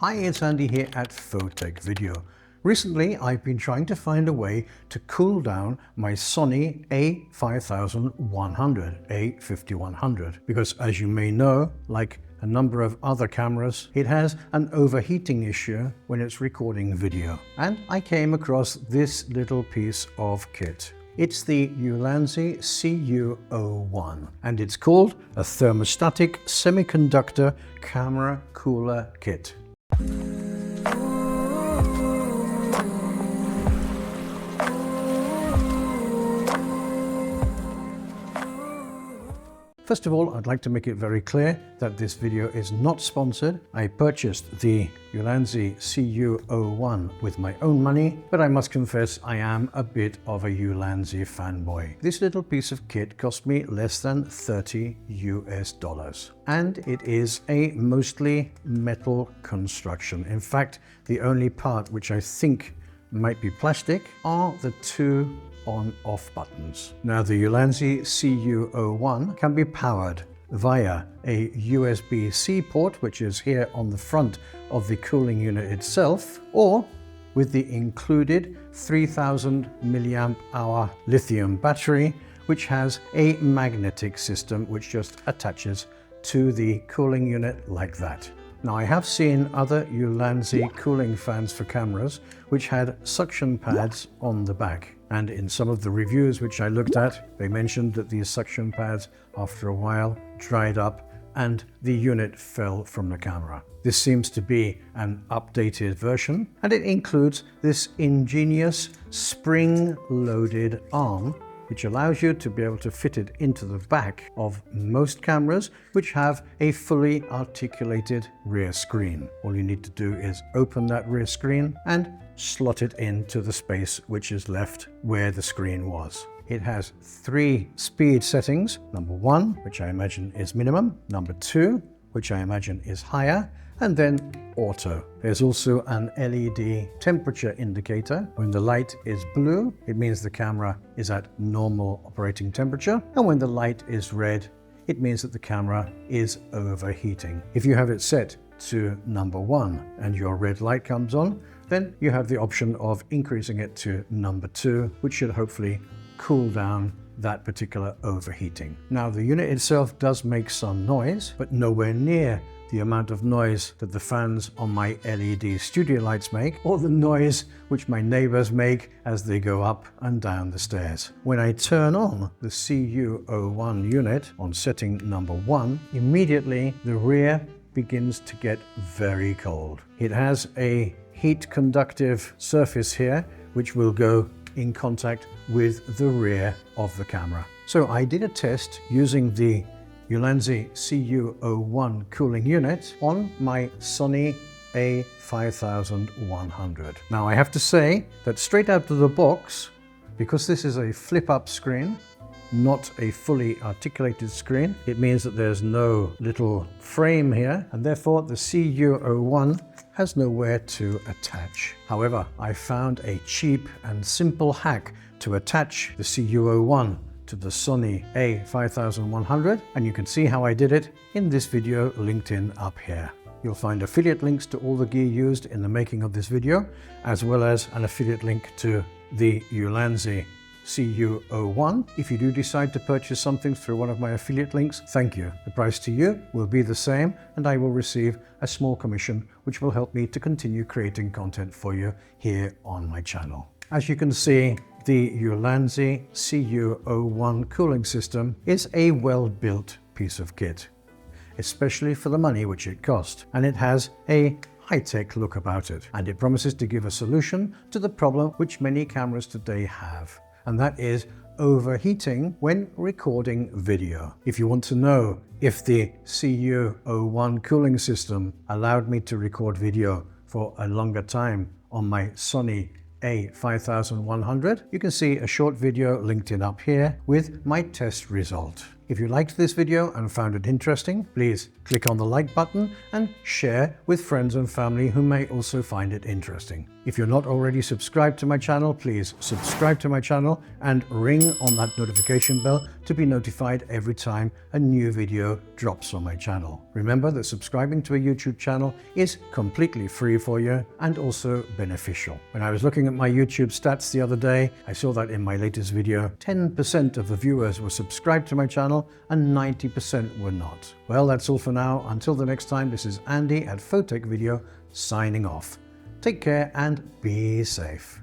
Hi, it's Andy here at Photech Video. Recently, I've been trying to find a way to cool down my Sony a5100 because, as you may know, like a number of other cameras, it has an overheating issue when it's recording video. And I came across this little piece of kit. It's the ULANZI CU01, and it's called a Thermostatic Semiconductor Camera Cooler Kit. First of all, I'd like to make it very clear that this video is not sponsored. I purchased the ULANZI CU01 with my own money, but I must confess I am a bit of a ULANZI fanboy. This little piece of kit cost me less than $30 US, and it is a mostly metal construction. In fact, the only part which I think might be plastic are the two on-off buttons. Now, the ULANZI CU01 can be powered via a USB-C port, which is here on the front of the cooling unit itself, or with the included 3000 milliamp hour lithium battery, which has a magnetic system which just attaches to the cooling unit like that. Now, I have seen other ULANZI cooling fans for cameras which had suction pads on the back. And in some of the reviews which I looked at, they mentioned that these suction pads, after a while, dried up and the unit fell from the camera. This seems to be an updated version, and it includes this ingenious spring-loaded arm which allows you to be able to fit it into the back of most cameras which have a fully articulated rear screen. All you need to do is open that rear screen and slot it into the space which is left where the screen was. It has 3 speed settings. Number 1, which I imagine is minimum. Number 2, which I imagine is higher. And then auto. There's also an LED temperature indicator. When the light is blue, it means the camera is at normal operating temperature. And when the light is red, it means that the camera is overheating. If you have it set to number 1 and your red light comes on, then you have the option of increasing it to number 2, which should hopefully cool down that particular overheating. Now, the unit itself does make some noise, but nowhere near the amount of noise that the fans on my LED studio lights make, or the noise which my neighbors make as they go up and down the stairs. When I turn on the CU01 unit on setting number 1, immediately the rear begins to get very cold. It has a heat conductive surface here which will go in contact with the rear of the camera. So I did a test using the ULANZI CU01 cooling unit on my Sony a5100. Now, I have to say that straight out of the box, because this is a flip-up screen, not a fully articulated screen, it means that there's no little frame here, and therefore the CU01 has nowhere to attach. However, I found a cheap and simple hack to attach the CU01 to the Sony a5100, and you can see how I did it in this video linked in up here. You'll find affiliate links to all the gear used in the making of this video, as well as an affiliate link to the ULANZI CU01. If you do decide to purchase something through one of my affiliate links, thank you. The price to you will be the same, and I will receive a small commission which will help me to continue creating content for you here on my channel. As you can see, the ULANZI CU01 cooling system is a well-built piece of kit, especially for the money which it cost, and it has a high-tech look about it, and it promises to give a solution to the problem which many cameras today have, and that is overheating when recording video. If you want to know if the CU01 cooling system allowed me to record video for a longer time on my Sony a5100, you can see a short video linked in up here with my test result. If you liked this video and found it interesting, please Click on the like button and share with friends and family who may also find it interesting. If you're not already subscribed to my channel, please subscribe to my channel and ring on that notification bell to be notified every time a new video drops on my channel. Remember that subscribing to a YouTube channel is completely free for you and also beneficial. When I was looking at my YouTube stats the other day, I saw that in my latest video, 10% of the viewers were subscribed to my channel and 90% were not. Well, that's all for now. Until the next time, this is Andy at Photech Video signing off. Take care and be safe.